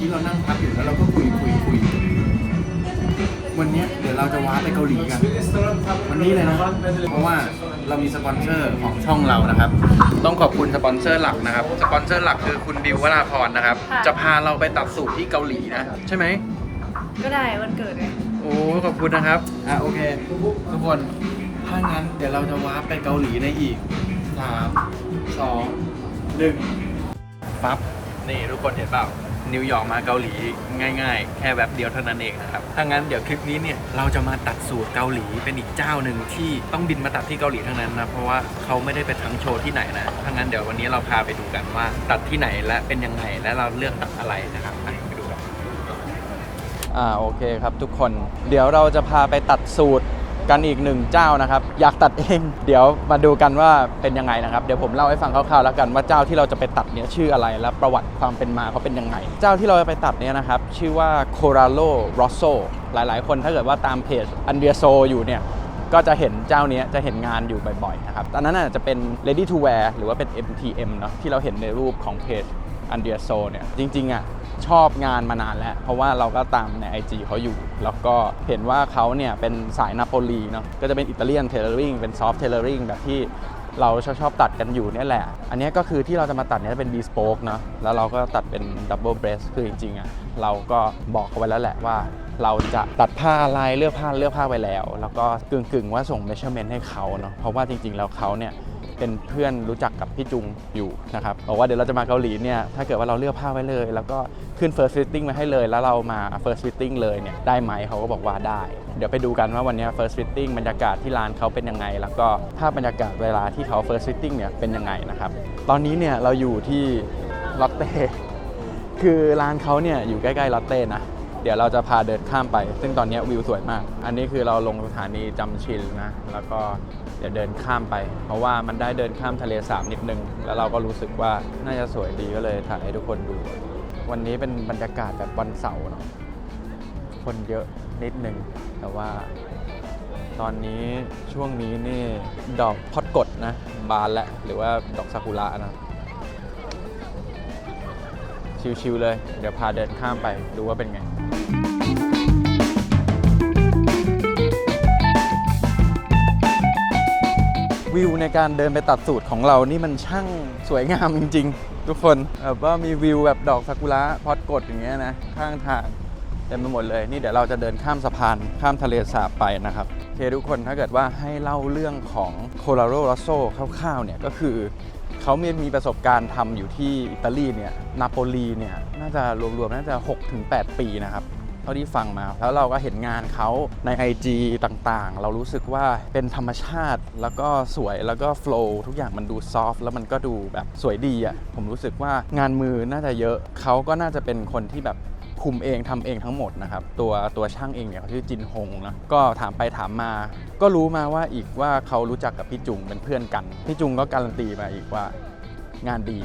กี้เรานั่งพักอยู่แล้วเราก็คุยวันนี้เดี๋ยวเราจะว้าไปเกาหลีกันวันนี้เลยนะเพราะว่าเรามีสปอนเซอร์ของช่องเรานะครับต้องขอบคุณสปอนเซอร์หลักนะครับสปอนเซอร์หลักคือคุณดิววราพรนะครับจะพาเราไปตัดสูตรที่เกาหลีนะใช่ไหมก็ได้วันเกิดไงโอ้ขอบคุณนะครับโอเคทุกคนถ้างั้นเดี๋ยวเราจะว้าไปเกาหลีในอีก3 2 1ปั๊บนี่ทุกคนเห็นเปล่านิวยอร์กมาเกาหลีง่ายๆแค่แวบเดียวเท่านั้นเองนะครับถ้างั้นเดี๋ยวคลิปนี้เนี่ยเราจะมาตัดสูตรเกาหลีเป็นอีกเจ้าหนึ่งที่ต้องบินมาตัดที่เกาหลีทั้งนั้นนะเพราะว่าเขาไม่ได้ไปทั้งโชว์ที่ไหนนะถ้างั้นเดี๋ยววันนี้เราพาไปดูกันว่าตัดที่ไหนและเป็นยังไงและเราเลือกตัดอะไรนะครับไปดูกันโอเคครับทุกคนเดี๋ยวเราจะพาไปตัดสูตรกันอีกหนึ่งเจ้านะครับอยากตัดเองเดี๋ยวมาดูกันว่าเป็นยังไงนะครับเดี๋ยวผมเล่าให้ฟังคร่าวๆแล้วกันว่าเจ้าที่เราจะไปตัดเนี่ยชื่ออะไรและประวัติความเป็นมาเขาเป็นยังไงเจ้าที่เราจะไปตัดเนี่ยนะครับชื่อว่า Corallo Rosso หลายๆคนถ้าเกิดว่าตามเพจ Andrea So อยู่เนี่ยก็จะเห็นเจ้านี้จะเห็นงานอยู่บ่อยๆนะครับตอนนั้นจะเป็น ready to wear หรือว่าเป็น MTM เนาะที่เราเห็นในรูปของเพจ Andrea So เนี่ยจริงๆชอบงานมานานแล้วเพราะว่าเราก็ตามใน IG เขาอยู่แล้วก็เห็นว่าเขาเนี่ยเป็นสายนาโปลีเนาะก็จะเป็นอิตาเลียนเทเลอริงเป็นซอฟต์เทเลอริงแบบที่เราชอบตัดกันอยู่นี่แหละอันนี้ก็คือที่เราจะมาตัดเนี่ยเป็น bespoke เนาะแล้วเราก็ตัดเป็น double breast คือจริงๆเราก็บอกเขาไว้แล้วแหละว่าเราจะตัดผ้าลายเลือกผ้าไว้แล้วก็กึ่งว่าส่ง measurement ให้เขาเนาะเพราะว่าจริงๆแล้วเขาเนี่ยเป็นเพื่อนรู้จักกับพี่จุงอยู่นะครับบอกว่าเดี๋ยวเราจะมาเกาหลีเนี่ยถ้าเกิดว่าเราเลือกผ้าไว้เลยแล้วก็ขึ้น first fitting มาให้เลยแล้วเรามา first fitting เลยเนี่ยได้ไหมเขาก็บอกว่าได้เดี๋ยวไปดูกันว่าวันนี้ first fitting บรรยากาศที่ร้านเขาเป็นยังไงแล้วก็ภาพบรรยากาศเวลาที่เขา first fitting เนี่ยเป็นยังไงนะครับตอนนี้เนี่ยเราอยู่ที่ลอตเต้คือร้านเขาเนี่ยอยู่ใกล้ๆลอตเต้นะเดี๋ยวเราจะพาเดินข้ามไปซึ่งตอนนี้วิวสวยมากอันนี้คือเราลงสถานีจำชินนะแล้วก็เดี๋ยวเดินข้ามไปเพราะว่ามันได้เดินข้ามทะเลสาบนิดนึงแล้วเราก็รู้สึกว่าน่าจะสวยดีก็เลยถ่ายให้ทุกคนดูวันนี้เป็นบรรยากาศแบบวันเสาร์เนาะคนเยอะนิดนึงแต่ว่าตอนนี้ช่วงนี้นี่ดอกพอดกดนะบานแล้วหรือว่าดอกซากุระนะชิวๆเลยเดี๋ยวพาเดินข้ามไปดูว่าเป็นไงวิวในการเดินไปตัดสูตรของเรานี่มันช่างสวยงามจริงๆทุกคนแบบว่ามีวิวแบบดอกซากุระพอดกดอย่างเงี้ยนะข้างทางเต็มไปหมดเลยนี่เดี๋ยวเราจะเดินข้ามสะพานข้ามทะเลสาบไปนะครับโอเคทุกคนถ้าเกิดว่าให้เล่าเรื่องของ Corallo Rosso คร่าวๆเนี่ยก็คือเขามีประสบการณ์ทำอยู่ที่อิตาลีเนี่ยนาโปลีเนี่ยน่าจะรวมๆน่าจะ 6-8 ปีนะครับเท่าที่ฟังมาแล้วเราก็เห็นงานเขาใน IG ต่างๆเรารู้สึกว่าเป็นธรรมชาติแล้วก็สวยแล้วก็โฟลว์ทุกอย่างมันดูซอฟต์แล้วมันก็ดูแบบสวยดีผมรู้สึกว่างานมือน่าจะเยอะเขาก็น่าจะเป็นคนที่แบบคุมเองทำเองทั้งหมดนะครับตัวช่างเองเนี่ยเขาชื่อจินฮงนะก็ถามไปถามมาก็รู้มาว่าเขารู้จักกับพี่จุงเป็นเพื่อนกันพี่จุงก็การันตีมาอีกว่างานดี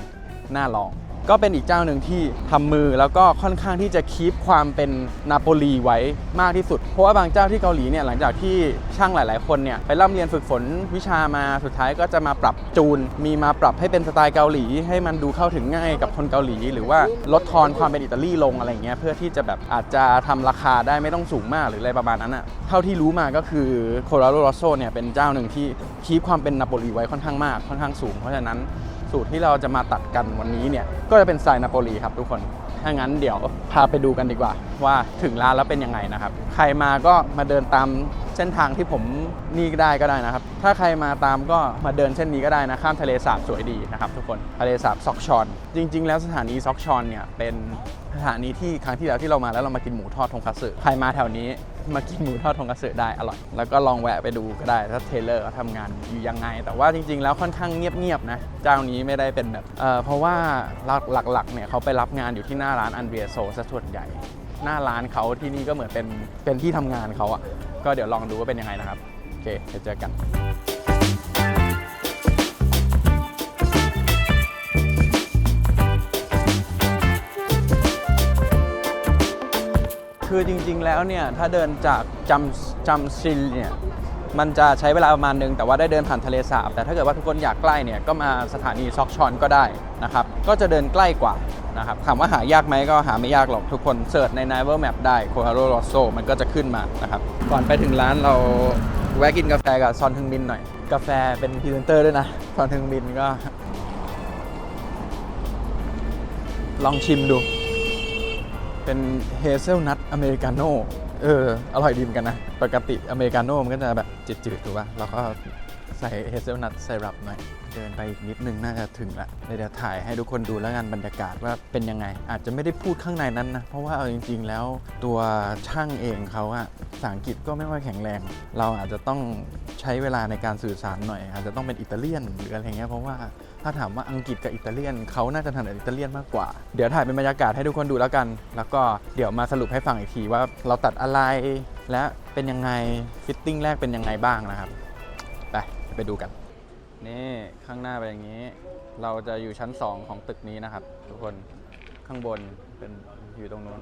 น่าลองก็เป็นอีกเจ้าหนึ่งที่ทำมือแล้วก็ค่อนข้างที่จะคีปความเป็นนาโปลีไว้มากที่สุดเพราะว่าบางเจ้าที่เกาหลีเนี่ยหลังจากที่ช่างหลายๆคนเนี่ยไปร่ำเรียนฝึกฝนวิชามาสุดท้ายก็จะมาปรับจูนมีมาปรับให้เป็นสไตล์เกาหลีให้มันดูเข้าถึงง่ายกับคนเกาหลีหรือว่าลดทอนความเป็นอิตาลีลงอะไรเงี้ยเพื่อที่จะแบบอาจจะทำราคาได้ไม่ต้องสูงมากหรืออะไรประมาณนั้นเท่าที่รู้มาก็คือ Corallo Rosso เนี่ยเป็นเจ้าหนึ่งที่คีปความเป็นนาโปลีไว้ค่อนข้างมากค่อนข้างสูงเพราะฉะนั้นสูตรที่เราจะมาตัดกันวันนี้เนี่ยก็จะเป็นสไตล์นาโปลีครับทุกคนถ้างั้นเดี๋ยวพาไปดูกันดีกว่าว่าถึงร้านแล้วเป็นยังไงนะครับใครมาก็มาเดินตามเส้นทางที่ผมนี่ก็ได้นะครับถ้าใครมาตามก็มาเดินเส้นนี้ก็ได้นะข้ามทะเลสาบสวยดีนะครับทุกคนทะเลสาบซอกชอนจริงๆแล้วสถานีซอกชอนเนี่ยเป็นสถานีที่ครั้งที่แล้วที่เรามาแล้วเรามากินหมูทอดทงคัตสึใครมาแถวนี้มากินหมูทอดทงคัตสึได้อร่อยแล้วก็ลองแวะไปดูก็ได้ถ้าเทเลอร์เขาทำงานอยู่ยังไงแต่ว่าจริงๆแล้วค่อนข้างเงียบๆนะเจ้านี้ไม่ได้เป็นแบบเพราะว่าหลักๆเนี่ยเขาไปรับงานอยู่ที่หน้าร้าน Andrea So ซะส่วนใหญ่หน้าร้านเขาที่นี่ก็เหมือนเป็นที่ทำงานเขาก็เดี๋ยวลองดูว่าเป็นยังไงนะครับโอเคเจอกันคือจริงๆแล้วเนี่ยถ้าเดินจากจำซิลเนี่ย มันจะใช้เวลาประมาณนึงแต่ว่าได้เดินผ่านทะเลสาบแต่ถ้าเกิดว่าทุกคนอยากใกล้เนี่ยก็มาสถานีซอกชอนก็ได้นะครับก็จะเดินใกล้กว่านะครับถามว่าหายากไหมก็หาไม่ยากหรอกทุกคนเสิร์ชใน Naver Map ได้ Corrado Rosso มันก็จะขึ้นมานะครับก่อนไปถึงร้านเราแวะกินกาแฟกับซอนทึงมินหน่อยกาแฟเป็นพรีเซนเตอร์ด้วยนะซอนทึงมินก็ลองชิมดูเป็นเฮเซลนัทอเมริกาโน่อร่อยดีเหมือนกันนะปกติอเมริกาโน่มันก็จะแบบจืดๆถูกป่ะแล้วก็ใส่เฮเซลนัทไซรัปหน่อยเดินไปอีกนิดนึงน่าจะถึงละเดี๋ยวถ่ายให้ทุกคนดูแล้วกันบรรยากาศว่าเป็นยังไงอาจจะไม่ได้พูดข้างในนั้นนะเพราะว่าเอาจริงๆแล้วตัวช่างเองเขาอะภาษาอังกฤษก็ไม่ค่อยแข็งแรงเราอาจจะต้องใช้เวลาในการสื่อสารหน่อยอาจจะต้องเป็นอิตาเลียนหรืออะไรเงี้ยเพราะว่าถ้าถามว่าอังกฤษกับอิตาเลียนเขาน่าจะถนัดอิตาเลียนมากกว่าเดี๋ยวถ่ายเป็นบรรยากาศให้ทุกคนดูแล้วกันแล้วก็เดี๋ยวมาสรุปให้ฟังอีกทีว่าเราตัดอะไรและเป็นยังไงฟิตติ้งแรกเป็นยังไงบ้างนะครับไปดูกันนี่ข้างหน้าเป็นอย่างนี้เราจะอยู่ชั้น2ของตึกนี้นะครับทุกคนข้างบนเป็นอยู่ตรงนู้น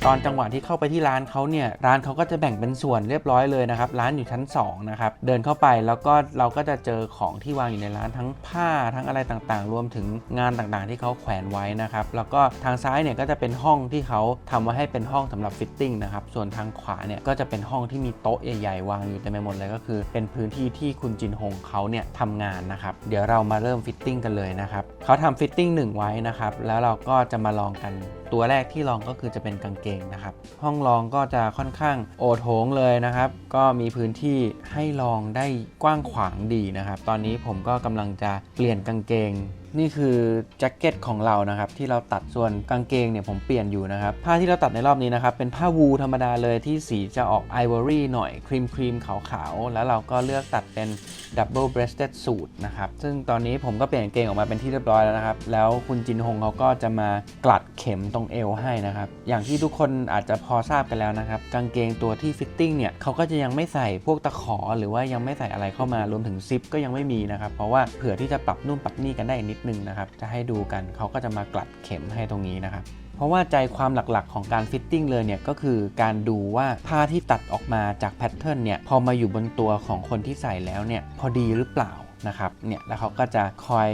ตอนจังหวะที่เข้าไปที่ร้านเขาเนี่ยร้านเขาก็จะแบ่งเป็นส่วนเรียบร้อยเลยนะครับร้านอยู่ชั้น2นะครับเดินเข้าไปแล้วก็เราก็จะเจอของที่วางอยู่ในร้านทั้งผ้าทั้งอะไรต่างๆรวมถึงงานต่างๆที่เขาแขวนไว้นะครับแล้วก็ทางซ้ายเนี่ยก็จะเป็นห้องที่เขาทำไว้ให้เป็นห้องสำหรับฟิตติ้งนะครับส่วนทางขวาเนี่ยก็จะเป็นห้องที่มีโต๊ะใหญ่ๆวางอยู่เต็มไปหมดเลยก็คือเป็นพื้นที่ที่คุณจินฮงเขาเนี่ยทำงานนะครับเดี๋ยวเรามาเริ่มฟิตติ้งกันเลยนะครับเขาทำฟิตติ้ง1ไว้นะครับแล้วเราก็จะมาลองกันตัวแรกที่ลองก็คือจะเป็นกางเกงนะครับห้องลองก็จะค่อนข้างโอโถงเลยนะครับก็มีพื้นที่ให้ลองได้กว้างขวางดีนะครับตอนนี้ผมก็กำลังจะเปลี่ยนกางเกงนี่คือแจ็คเก็ตของเรานะครับที่เราตัดส่วนกางเกงเนี่ยผมเปลี่ยนอยู่นะครับผ้าที่เราตัดในรอบนี้นะครับเป็นผ้าวูธรรมดาเลยที่สีจะออกไอวอรี่หน่อยครีมขาวๆแล้วเราก็เลือกตัดเป็น Double Breasted Suit นะครับซึ่งตอนนี้ผมก็เปลี่ยนกางเกงออกมาเป็นที่เรียบร้อยแล้วนะครับแล้วคุณจินฮงเขาก็จะมากลัดเข็มตรงเอวให้นะครับอย่างที่ทุกคนอาจจะพอทราบกันแล้วนะครับกางเกงตัวที่ฟิตติ้งเนี่ยเขาก็จะยังไม่ใส่พวกตะขอหรือว่ายังไม่ใส่อะไรเข้ามารวมถึงซิปก็ยังไม่มีนะครับเพราะว่าเผื่อที่จะปรับนู่นปรับนี่กันได้นิดนึงนะครับจะให้ดูกันเขาก็จะมากลัดเข็มให้ตรงนี้นะครับเพราะว่าใจความหลักๆของการฟิตติ้งเลยเนี่ยก็คือการดูว่าผ้าที่ตัดออกมาจากแพทเทิร์นเนี่ยพอมาอยู่บนตัวของคนที่ใส่แล้วเนี่ยพอดีหรือเปล่านะครับเนี่ยแล้วเขาก็จะคอย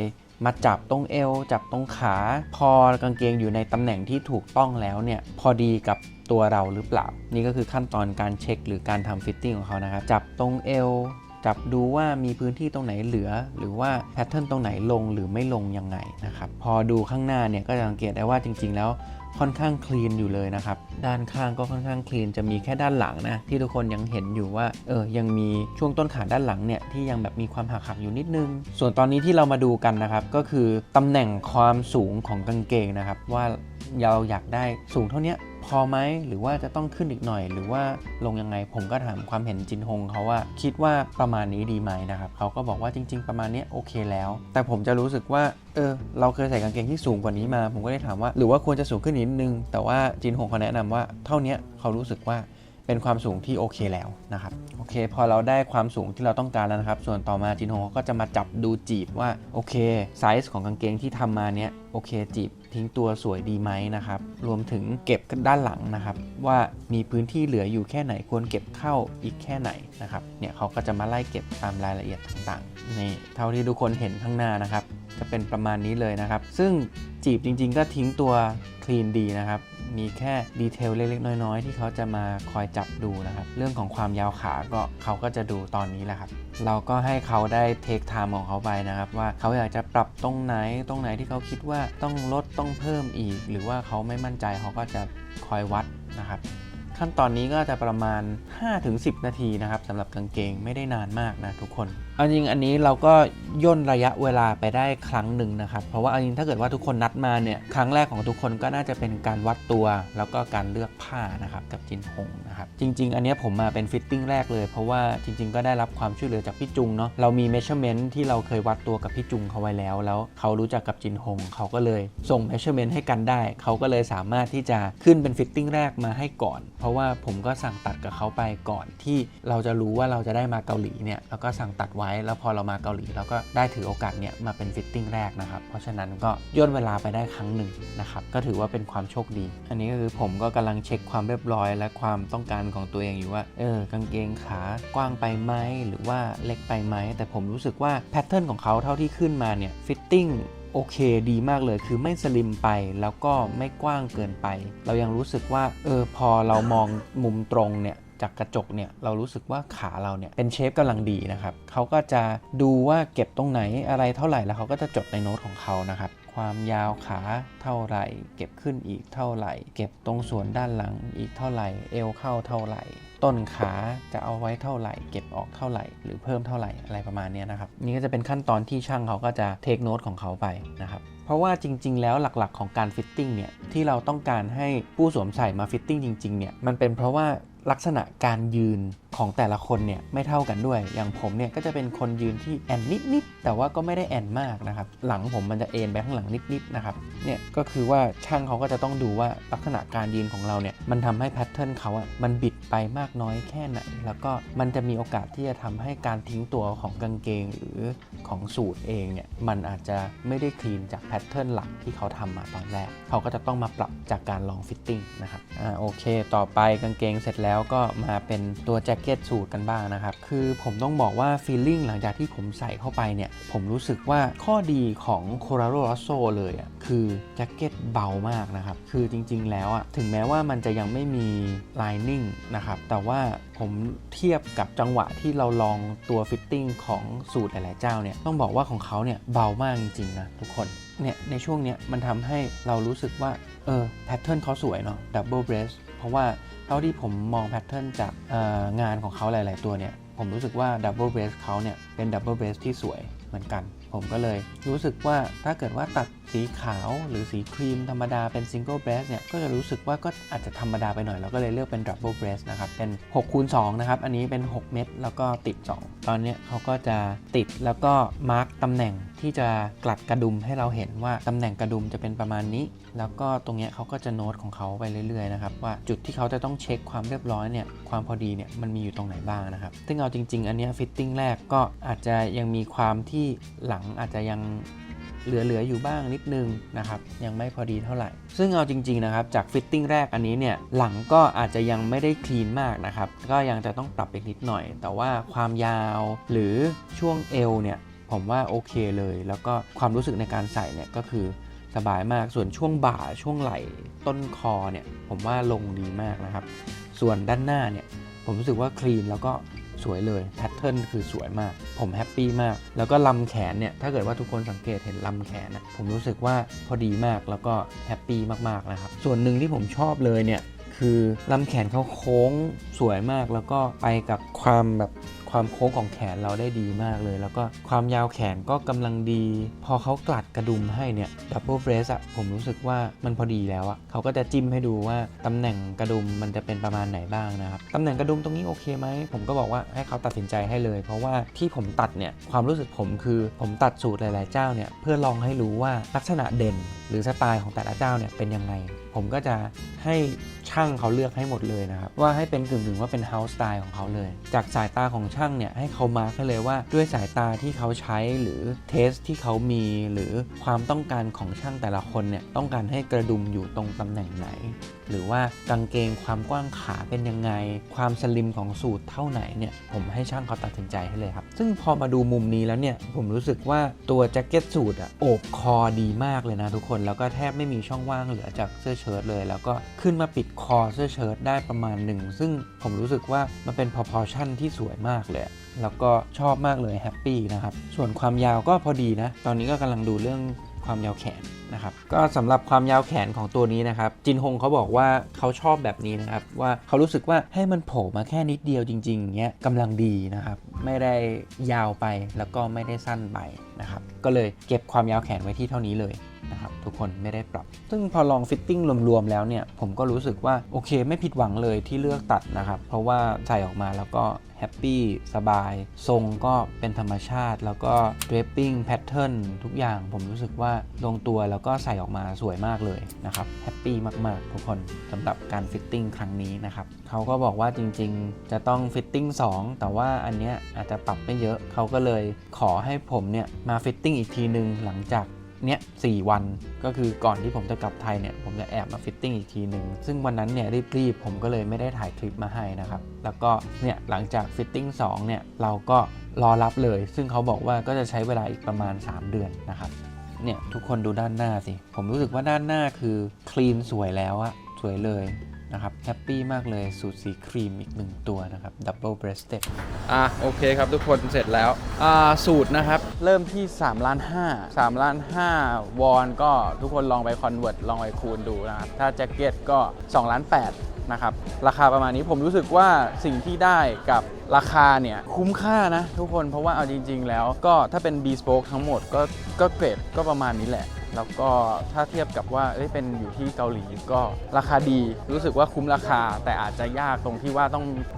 มาจับตรงเอวจับตรงขาพอกางเกงอยู่ในตำแหน่งที่ถูกต้องแล้วเนี่ยพอดีกับตัวเราหรือเปล่านี่ก็คือขั้นตอนการเช็คหรือการทำฟิตติ้งของเขานะครับจับตรงเอวจับดูว่ามีพื้นที่ตรงไหนเหลือหรือว่าแพทเทิร์นตรงไหนลงหรือไม่ลงยังไงนะครับพอดูข้างหน้าเนี่ยก็จะสังเกตได้ว่าจริงๆแล้วค่อนข้างคลีนอยู่เลยนะครับด้านข้างก็ค่อนข้างคลีนจะมีแค่ด้านหลังนะที่ทุกคนยังเห็นอยู่ว่ายังมีช่วงต้นขาด้านหลังเนี่ยที่ยังแบบมีความหักอยู่นิดนึงส่วนตอนนี้ที่เรามาดูกันนะครับก็คือตำแหน่งความสูงของกางเกงนะครับว่าเราอยากได้สูงเท่านี้พอไหมหรือว่าจะต้องขึ้นอีกหน่อยหรือว่าลงยังไงผมก็ถามความเห็นจินฮงเขาว่าคิดว่าประมาณนี้ดีไหมนะครับเขาก็บอกว่าจริงๆประมาณนี้โอเคแล้วแต่ผมจะรู้สึกว่าเราเคยใส่กางเกงที่สูงกว่านี้มาผมก็ได้ถามว่าหรือว่าควรจะสูงขึ้นนิดนึงแต่ว่าจินฮงเขาแนะนำว่าเท่านี้เขารู้สึกว่าเป็นความสูงที่โอเคแล้วนะครับโอเคพอเราได้ความสูงที่เราต้องการแล้วนะครับส่วนต่อมาจินฮงก็จะมาจับดูจีบว่าโอเคไซส์ของกางเกงที่ทำมาเนี้ยโอเคจีบทิ้งตัวสวยดีไหมนะครับรวมถึงเก็บด้านหลังนะครับว่ามีพื้นที่เหลืออยู่แค่ไหนควรเก็บเข้าอีกแค่ไหนนะครับเนี่ยเขาก็จะมาไล่เก็บตามรายละเอียดต่างๆนี่เท่าที่ทุกคนเห็นข้างหน้านะครับจะเป็นประมาณนี้เลยนะครับซึ่งจีบจริงๆก็ทิ้งตัวคลีนดีนะครับมีแค่ดีเทลเล็กๆน้อยๆที่เขาจะมาคอยจับดูนะครับเรื่องของความยาวขาก็เขาก็จะดูตอนนี้แหละครับเราก็ให้เขาได้เทคไทม์ของเขาไปนะครับว่าเขาอยากจะปรับตรงไหนที่เขาคิดว่าต้องลดต้องเพิ่มอีกหรือว่าเขาไม่มั่นใจเขาก็จะคอยวัดนะครับขั้นตอนนี้ก็จะประมาณ 5-10 นาทีนะครับสำหรับกางเกงไม่ได้นานมากนะทุกคนเอาจริงอันนี้เราก็ย่นระยะเวลาไปได้ครั้งหนึ่งนะครับเพราะว่าเอาจริงถ้าเกิดว่าทุกคนนัดมาเนี่ยครั้งแรกของทุกคนก็น่าจะเป็นการวัดตัวแล้วก็การเลือกผ้านะครับกับจินฮงนะครับจริงๆอันนี้ผมมาเป็นฟิตติ้งแรกเลยเพราะว่าจริงๆก็ได้รับความช่วยเหลือจากพี่จุงเนาะเรามี measurement ที่เราเคยวัดตัวกับพี่จุงเขาไว้แล้วเขารู้จักกับจินฮงเขาก็เลยส่ง measurement ให้กันได้เขาก็เลยสามารถที่จะขึ้นเป็นฟิตติ้งแรกมาให้ก่อนเพราะว่าผมก็สั่งตัดกับเขาไปก่อนที่เราจะรู้ว่าเราจะได้มาเกาหลีเนี่ยแล้วก็สั่งตัดไว้ ว้แล้วพอเรามาเกาหลีเราก็ได้ถือโอกาสเนี่ยมาเป็นฟิตติ้งแรกนะครับเพราะฉะนั้นก็ย่นเวลาไปได้ครั้งหนึ่งนะครับก็ถือว่าเป็นความโชคดีอันนี้ก็คือผมก็กำลังเช็คความเรียบร้อยและความต้องการของตัวเองอยู่ว่ากางเกงขากว้างไปไหมหรือว่าเล็กไปไหมแต่ผมรู้สึกว่าแพทเทิร์นของเขาเท่าที่ขึ้นมาเนี่ยฟิตติ้งโอเคดีมากเลยคือไม่สลิมไปแล้วก็ไม่กว้างเกินไปเรายังรู้สึกว่าพอเรามองมุมตรงเนี่ยจากกระจกเนี่ยเรารู้สึกว่าขาเราเนี่ยเป็นเชฟกำลังดีนะครับเขาก็จะดูว่าเก็บตรงไหนอะไรเท่าไหร่แล้วเขาก็จะจดในโน้ตของเขานะครับความยาวขาเท่าไหร่เก็บขึ้นอีกเท่าไหร่เก็บตรงส่วนด้านหลังอีกเท่าไหร่เอวเข้าเท่าไหร่ต้นขาจะเอาไว้เท่าไหร่เก็บออกเท่าไหร่หรือเพิ่มเท่าไหร่อะไรประมาณนี้นะครับนี่ก็จะเป็นขั้นตอนที่ช่างเขาก็จะเทคโน้ตของเขาไปนะครับเพราะว่าจริงๆแล้วหลักๆของการฟิตติ้งเนี่ยที่เราต้องการให้ผู้สวมใส่มาฟิตติ้งจริงๆเนี่ยมันเป็นเพราะว่าลักษณะการยืนของแต่ละคนเนี่ยไม่เท่ากันด้วยอย่างผมเนี่ยก็จะเป็นคนยืนที่แอนนิดๆแต่ว่าก็ไม่ได้แอนมากนะครับหลังผมมันจะเอนไปข้างหลังนิดๆนะครับเนี่ยก็คือว่าช่างเขาก็จะต้องดูว่าลักษณะการยืนของเราเนี่ยมันทำให้แพทเทิร์นเขาอ่ะมันบิดไปมากน้อยแค่ไหนแล้วก็มันจะมีโอกาสที่จะทำให้การทิ้งตัวของกางเกงหรือของสูทเองเนี่ยมันอาจจะไม่ได้คลีนจากแพทเทิร์นหลักที่เขาทำมาตอนแรกเขาก็จะต้องมาปรับจากการลองฟิตติ้งนะครับโอเคต่อไปกางเกงเสร็จแล้วก็มาเป็นตัวแจ็คเก็ตสูทกันบ้างนะครับคือผมต้องบอกว่าฟีลลิ่งหลังจากที่ผมใส่เข้าไปเนี่ยผมรู้สึกว่าข้อดีของ Corrado Rosso เลยอ่ะคือแจ็คเก็ตเบามากนะครับคือจริงๆแล้วอ่ะถึงแม้ว่ามันจะยังไม่มี lining นะครับแต่ว่าผมเทียบกับจังหวะที่เราลองตัวฟิตติ้งของสูทหลายๆเจ้าเนี่ยต้องบอกว่าของเขาเนี่ยเบามากจริงๆนะทุกคนเนี่ยในช่วงเนี้ยมันทำให้เรารู้สึกว่าแพทเทิร์นเขาสวยเนาะ Double Breast เพราะว่าเท่าที่ผมมองแพทเทิร์นจากงานของเขาหลายๆตัวเนี่ยผมรู้สึกว่า Double Breast เขาเนี่ยเป็น Double Breast ที่สวยเหมือนกันผมก็เลยรู้สึกว่าถ้าเกิดว่าตัดสีขาวหรือสีครีมธรรมดาเป็น Single Breast เนี่ยก็จะรู้สึกว่าก็อาจจะธรรมดาไปหน่อยเราก็เลยเลือกเป็น Double Breast นะครับเป็น 6x2 นะครับอันนี้เป็น 6 เม็ดแล้วก็ติด 2 ตอนนี้เขาก็จะติดแล้วก็มาร์กตำแหน่งที่จะกลัดกระดุมให้เราเห็นว่าตำแหน่งกระดุมจะเป็นประมาณนี้แล้วก็ตรงนี้เขาก็จะโน้ตของเขาไปเรื่อยๆนะครับว่าจุดที่เขาจะต้องเช็คความเรียบร้อยเนี่ยความพอดีเนี่ยมันมีอยู่ตรงไหนบ้างนะครับซึ่งเอาจริงๆอันนี้ฟิตติ้งแรกก็อาจจะยังมีความที่หลังอาจจะยังเหลืออยู่บ้างนิดนึงนะครับยังไม่พอดีเท่าไหร่ซึ่งเอาจริงๆนะครับจากฟิตติ้งแรกอันนี้เนี่ยหลังก็อาจจะยังไม่ได้คลีนมากนะครับก็ยังจะต้องปรับอีกนิดหน่อยแต่ว่าความยาวหรือช่วงเอวเนี่ยผมว่าโอเคเลยแล้วก็ความรู้สึกในการใส่เนี่ยก็คือสบายมากส่วนช่วงบ่าช่วงไหล่ต้นคอเนี่ยผมว่าลงดีมากนะครับส่วนด้านหน้าเนี่ยผมรู้สึกว่าคลีนแล้วก็สวยเลยแพทเทิร์นคือสวยมากผมแฮปปี้มากแล้วก็ลำแขนเนี่ยถ้าเกิดว่าทุกคนสังเกตเห็นลำแขนนะผมรู้สึกว่าพอดีมากแล้วก็แฮปปี้มากๆนะครับส่วนหนึ่งที่ผมชอบเลยเนี่ยคือลำแขนเขาโค้งสวยมากแล้วก็ไปกับความโค้งของแขนเราได้ดีมากเลยแล้วก็ความยาวแขนก็กำลังดีพอเขากลัดกระดุมให้เนี่ย Double Breast อะผมรู้สึกว่ามันพอดีแล้วอะเขาก็จะจิ้มให้ดูว่าตำแหน่งกระดุมมันจะเป็นประมาณไหนบ้างนะครับตำแหน่งกระดุมตรงนี้โอเคไหมผมก็บอกว่าให้เขาตัดสินใจให้เลยเพราะว่าที่ผมตัดเนี่ยความรู้สึกผมคือผมตัดสูตรหลายๆเจ้าเนี่ยเพื่อลองให้รู้ว่าลักษณะเด่นหรือสไตล์ของแต่ละเจ้าเนี่ยเป็นยังไงผมก็จะให้ช่างเขาเลือกให้หมดเลยนะครับว่าให้เป็นกึ่งว่าเป็น house style ของเขาเลยจากสายตาของช่างเนี่ยให้เขามาร์คให้เลยว่าด้วยสายตาที่เขาใช้หรือเทสที่เขามีหรือความต้องการของช่างแต่ละคนเนี่ยต้องการให้กระดุมอยู่ตรงตำแหน่งไหนหรือว่ากางเกงความกว้างขาเป็นยังไงความสลิมของสูทเท่าไหนเนี่ยผมให้ช่างเขาตัดสินใจให้เลยครับซึ่งพอมาดูมุมนี้แล้วเนี่ยผมรู้สึกว่าตัวแจ็คเก็ตสูทโอบคอดีมากเลยนะทุกคนแล้วก็แทบไม่มีช่องว่างเหลือจากเสื้อเชิ้ตเลยแล้วก็ขึ้นมาปิดคอเสื้อเชิ้ตได้ประมาณหนึ่งซึ่งผมรู้สึกว่ามันเป็น proportion ที่สวยมากเลยแล้วก็ชอบมากเลยแฮปปี้นะครับส่วนความยาวก็พอดีนะตอนนี้ก็กำลังดูเรื่องความยาวแขนนะครับก็สำหรับความยาวแขนของตัวนี้นะครับจินฮงเขาบอกว่าเขาชอบแบบนี้นะครับว่าเขารู้สึกว่าให้มันโผล่มาแค่นิดเดียวจริงๆเงี้ยกำลังดีนะครับไม่ได้ยาวไปแล้วก็ไม่ได้สั้นไปนะครับก็เลยเก็บความยาวแขนไว้ที่เท่านี้เลย นะครับทุกคนไม่ได้ปรับซึ่งพอลองฟิตติ้งรวมๆแล้วเนี่ยผมก็รู้สึกว่าโอเคไม่ผิดหวังเลยที่เลือกตัดนะครับเพราะว่าใส่ออกมาแล้วก็แฮปปี้สบายทรงก็เป็นธรรมชาติแล้วก็ draping pattern ทุกอย่างผมรู้สึกว่าลงตัวแล้วก็ใส่ออกมาสวยมากเลยนะครับแฮปปี้มากๆทุกคนสำหรับการฟิตติ้งครั้งนี้นะครับเขาก็บอกว่าจริงๆจะต้องฟิตติ้ง2แต่ว่าอันเนี้ยอาจจะปรับไม่เยอะเขาก็เลยขอให้ผมเนี่ยมาฟิตติ้งอีกทีนึงหลังจากเนี่ย4 วันก็คือก่อนที่ผมจะกลับไทยเนี่ยผมจะแอบมาฟิตติ้งอีกทีหนึ่งซึ่งวันนั้นเนี่ยรีบๆผมก็เลยไม่ได้ถ่ายคลิปมาให้นะครับแล้วก็เนี่ยหลังจากฟิตติ้ง2เนี่ยเราก็รอรับเลยซึ่งเขาบอกว่าก็จะใช้เวลาอีกประมาณ3 เดือนนะครับเนี่ยทุกคนดูด้านหน้าสิผมรู้สึกว่าด้านหน้าคือคลีนสวยแล้วอะสวยเลยนะครับแฮปปี้มากเลยสูตรสีครีมอีก1 ตัวนะครับดับเบิลเบรสเต็ดโอเคครับทุกคนเสร็จแล้วสูตรนะครับเริ่มที่3.5 ล้าน3.5 วอนก็ทุกคนลองไปคอนเวิร์ตลองไปคูณดูนะครับถ้าแจ็คเก็ตก็2.8 ล้านนะครับราคาประมาณนี้ผมรู้สึกว่าสิ่งที่ได้กับราคาเนี่ยคุ้มค่านะทุกคนเพราะว่าเอาจริงๆแล้วก็ถ้าเป็น Bespoke ทั้งหมดก็เกรดก็ประมาณนี้แหละแล้วก็ถ้าเทียบกับว่าเป็นอยู่ที่เกาหลีก็ราคาดีรู้สึกว่าคุ้มราคาแต่อาจจะยากตรงที่ว่า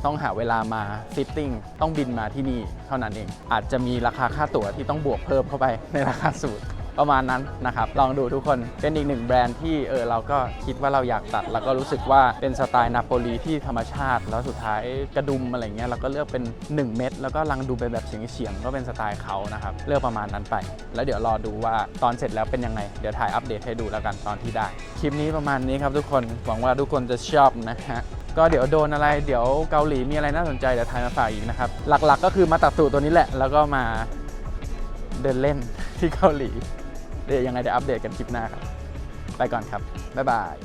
ต้องหาเวลามาฟิตติ้งต้องบินมาที่นี่เท่านั้นเองอาจจะมีราคาค่าตั๋วที่ต้องบวกเพิ่มเข้าไปในราคาสูตรประมาณนั้นนะครับลองดูทุกคนเป็นอีก1 แบรนด์ที่เราก็คิดว่าเราอยากตัดแล้วก็รู้สึกว่าเป็นสไตล์นาโปลีที่ธรรมชาติแล้วสุดท้ายกระดุมอะไรเงี้ยเราก็เลือกเป็น1 เม็ดแล้วก็ลังดูไปแบบเฉียงๆก็เป็นสไตล์เขานะครับเลือกประมาณนั้นไปแล้วเดี๋ยวรอดูว่าตอนเสร็จแล้วเป็นยังไงเดี๋ยวถ่ายอัปเดตให้ดูแล้วกันตอนที่ได้คลิปนี้ประมาณนี้ครับทุกคนหวังว่าทุกคนจะชอบนะฮะก็เดี๋ยวโดนอะไรเดี๋ยวเกาหลีมีอะไรน่าสนใจเดี๋ยวถ่ายมาฝากอีกนะครับหลักๆก็คือมาตัดสูตรตัวนี้แหละแล้วก็มาเดินเล่นที่เกาหลีเดี๋ยวยังไงเดี๋ยวอัปเดตกันคลิปหน้าครับไปก่อนครับบ๊ายบาย